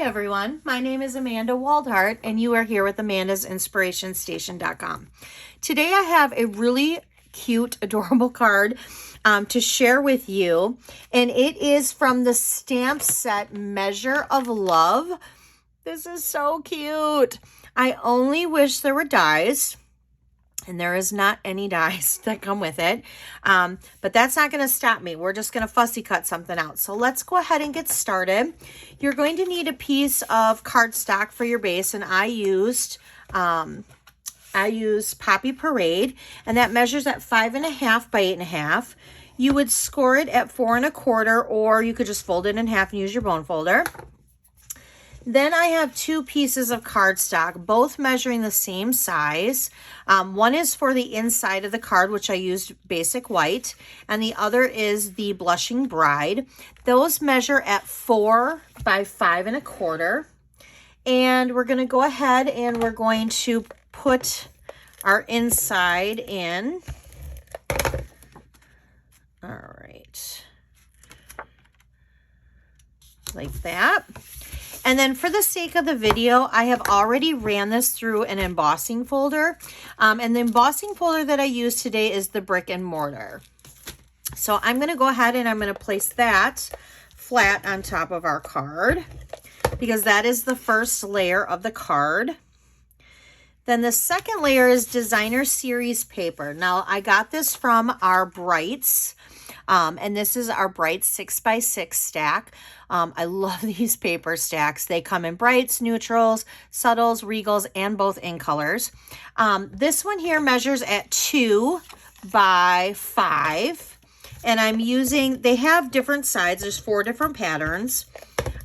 everyone, my name is Amanda Waldhart and you are here with Amanda'sInspirationStation.com. Today I have a really cute, adorable card to share with you, and it is from the stamp set Measure of Love. This is so cute. I only wish there were dies, and there is not any dies that come with it, but that's not going to stop me. We're just going to fussy cut something out. So let's go ahead and get started. You're going to need a piece of cardstock for your base, and I used Poppy Parade, and that measures at 5.5 by 8.5. You would score it at 4 1/4, or you could just fold it in half and use your bone folder. Then I have two pieces of cardstock, both measuring the same size. One is for the inside of the card, which I used basic white, and the other is the Blushing Bride. Those measure at 4 by 5 1/4. And we're going to go ahead and we're going to put our inside in. All right. Like that. And then for the sake of the video, I have already ran this through an embossing folder. And the embossing folder that I use today is the Brick and Mortar. So I'm going to go ahead and I'm going to place that flat on top of our card, because that is the first layer of the card. Then the second layer is Designer Series paper. Now I got this from our Brights. And this is our Bright 6x6 stack. I love these paper stacks. They come in brights, neutrals, subtles, regals, and both in colors. This one here measures at 2 by 5. And I'm using, they have different sides. There's 4 different patterns.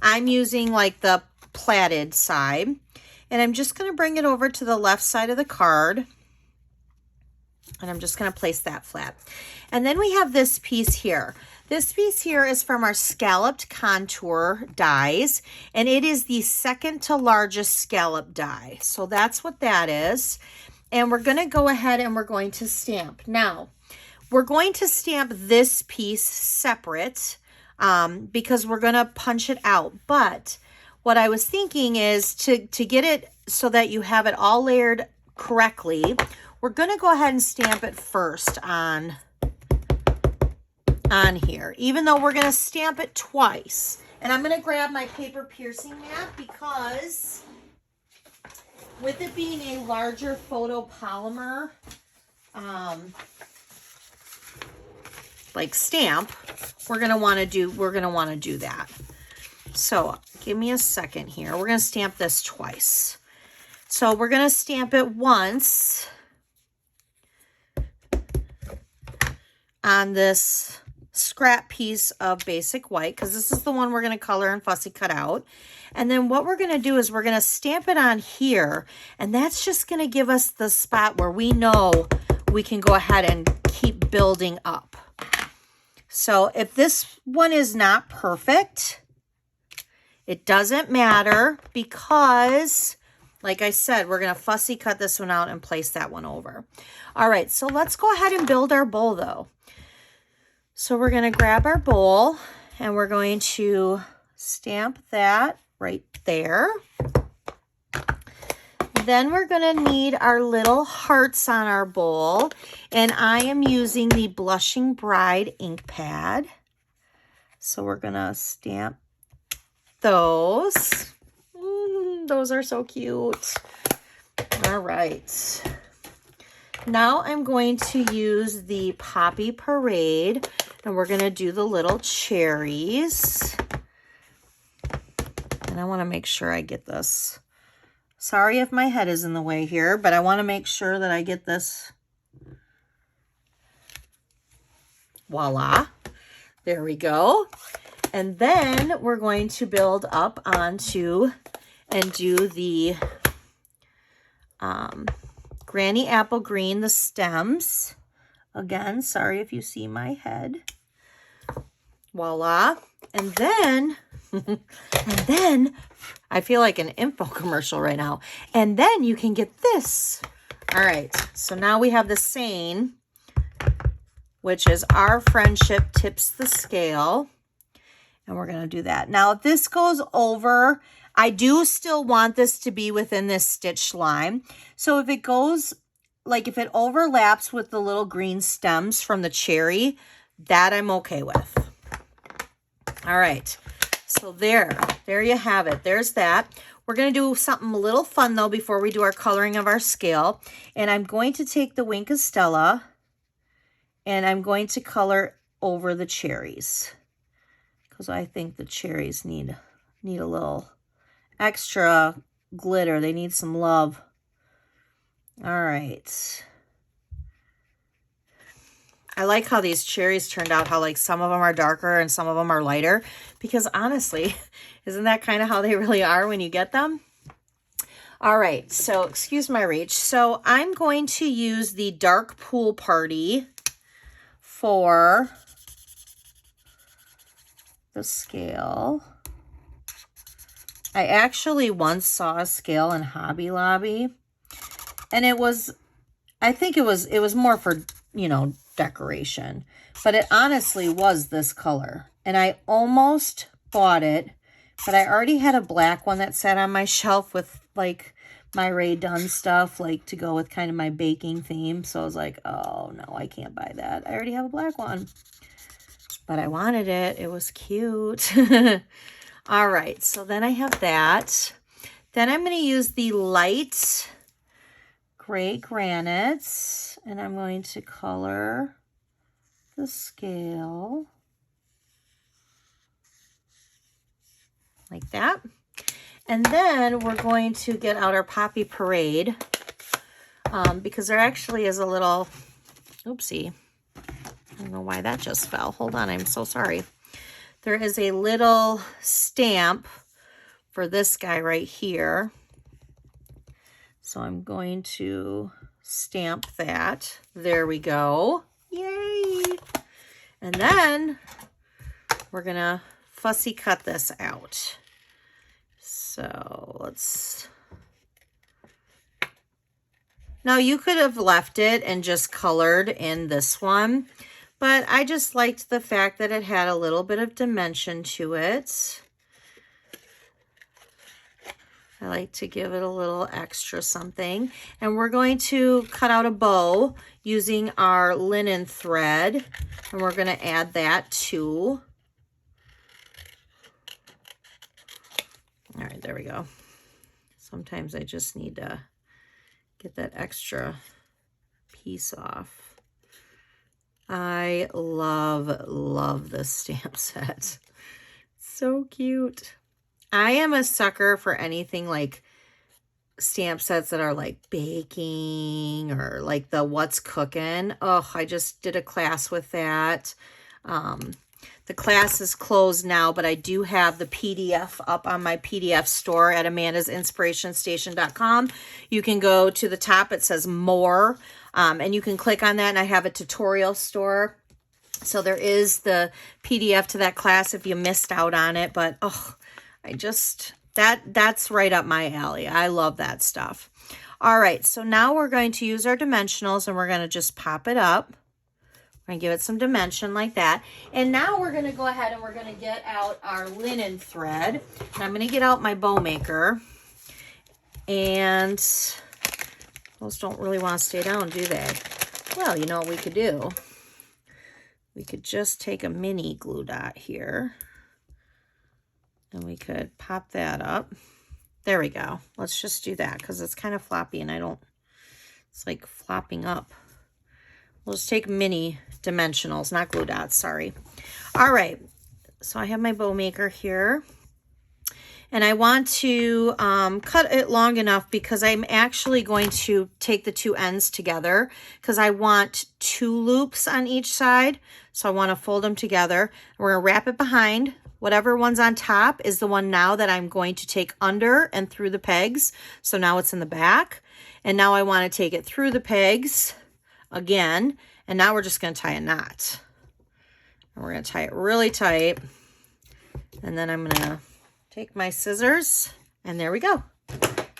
I'm using like the plaited side. And I'm just going to bring it over to the left side of the card. And I'm just going to place that flat. And then we have this piece here. This piece here is from our Scalloped Contour dies, and it is the second to largest scallop die. So that's what that is. And we're going to go ahead and we're going to stamp. Now, we're going to stamp this piece separate because we're going to punch it out. But what I was thinking is to get it so that you have it all layered correctly, we're going to go ahead and stamp it first on here, even though we're going to stamp it twice. And I'm going to grab my paper piercing mat because with it being a larger photopolymer like stamp, we're going to want to do that. So give me a second here. We're going to stamp this twice. So we're going to stamp it once on this scrap piece of basic white, because this is the one we're going to color and fussy cut out. And then what we're going to do is we're going to stamp it on here, and that's just going to give us the spot where we know we can go ahead and keep building up. So if this one is not perfect, it doesn't matter, because like I said, we're going to fussy cut this one out and place that one over. All right, so let's go ahead and build our bowl though. So we're going to grab our bowl and we're going to stamp that right there. Then we're going to need our little hearts on our bowl, and I am using the Blushing Bride ink pad. So we're going to stamp those. Those are so cute. All right. Now I'm going to use the Poppy Parade, and we're going to do the little cherries. And I want to make sure I get this. Sorry if my head is in the way here, but I want to make sure that I get this. Voila. There we go. And then we're going to build up onto and do the Granny Apple Green, the stems. Again, sorry if you see my head. Voila. And then, I feel like an info commercial right now. And then you can get this. All right. So now we have the saying, which is our friendship tips the scale. And we're going to do that. Now, if this goes over, I do still want this to be within this stitch line. So if it goes, like if it overlaps with the little green stems from the cherry, that I'm okay with. All right. So there you have it. There's that. We're going to do something a little fun though before we do our coloring of our scale. And I'm going to take the Wink of Stella and I'm going to color over the cherries, because I think the cherries need a little extra glitter. They need some love. All right. I like how these cherries turned out, how like some of them are darker and some of them are lighter, because honestly, isn't that kind of how they really are when you get them? All right, so excuse my reach. So I'm going to use the Dark Pool Party for the scale. I actually once saw a scale in Hobby Lobby, and it was, I think it was more for, you know, decoration, but it honestly was this color, and I almost bought it, but I already had a black one that sat on my shelf with like my Rae Dunn stuff, like to go with kind of my baking theme. So I was like, oh no, I can't buy that. I already have a black one, but I wanted it. It was cute. All right, so then I have that. Then I'm going to use the light gray granites, and I'm going to color the scale like that. And then we're going to get out our Poppy Parade, because there actually is a little, oopsie, I don't know why that just fell. Hold on, I'm so sorry. There is a little stamp for this guy right here. So I'm going to stamp that. There we go. Yay! And then we're gonna fussy cut this out. So let's, now you could have left it and just colored in this one, but I just liked the fact that it had a little bit of dimension to it. I like to give it a little extra something. And we're going to cut out a bow using our linen thread, and we're going to add that too. All right, there we go. Sometimes I just need to get that extra piece off. I love this stamp set. So cute. I am a sucker for anything like stamp sets that are like baking or like the What's Cooking. Oh, I just did a class with that. The class is closed now, but I do have the PDF up on my PDF store at amandasinspirationstation.com. You can go to the top. It says more, and you can click on that, and I have a tutorial store. So there is the PDF to that class if you missed out on it, but oh, I just, that's right up my alley. I love that stuff. All right, so now we're going to use our dimensionals, and we're going to just pop it up. We're going to give it some dimension like that. And now we're going to go ahead and we're going to get out our linen thread. And I'm going to get out my bow maker. And those don't really want to stay down, do they? Well, you know what we could do? We could just take a mini glue dot here. And we could pop that up. There we go. Let's just do that because it's kind of floppy and I don't, it's like flopping up. We'll just take mini dimensionals, not glue dots, sorry. All right, so I have my bow maker here. And I want to cut it long enough because I'm actually going to take the two ends together because I want 2 loops on each side. So I want to fold them together. We're going to wrap it behind. Whatever one's on top is the one now that I'm going to take under and through the pegs. So now it's in the back. And now I want to take it through the pegs again, and now we're just going to tie a knot. And we're going to tie it really tight. And then I'm going to take my scissors, and there we go.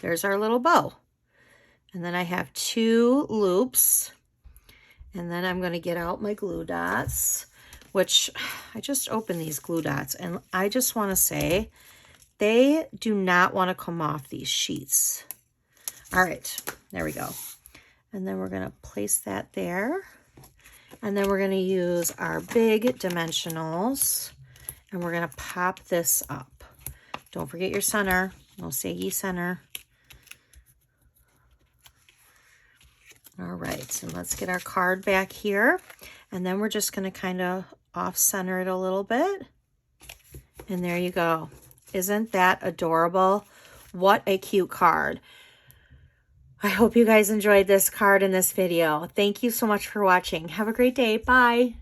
There's our little bow. And then I have 2 loops. And then I'm going to get out my glue dots, which I just opened these glue dots, and I just want to say they do not want to come off these sheets. All right, there we go. And then we're going to place that there. And then we're going to use our big dimensionals, and we're going to pop this up. Don't forget your center. No saggy center. All right, and let's get our card back here. And then we're just going to kind of off-center it a little bit. And there you go. Isn't that adorable? What a cute card. I hope you guys enjoyed this card in this video. Thank you so much for watching. Have a great day. Bye.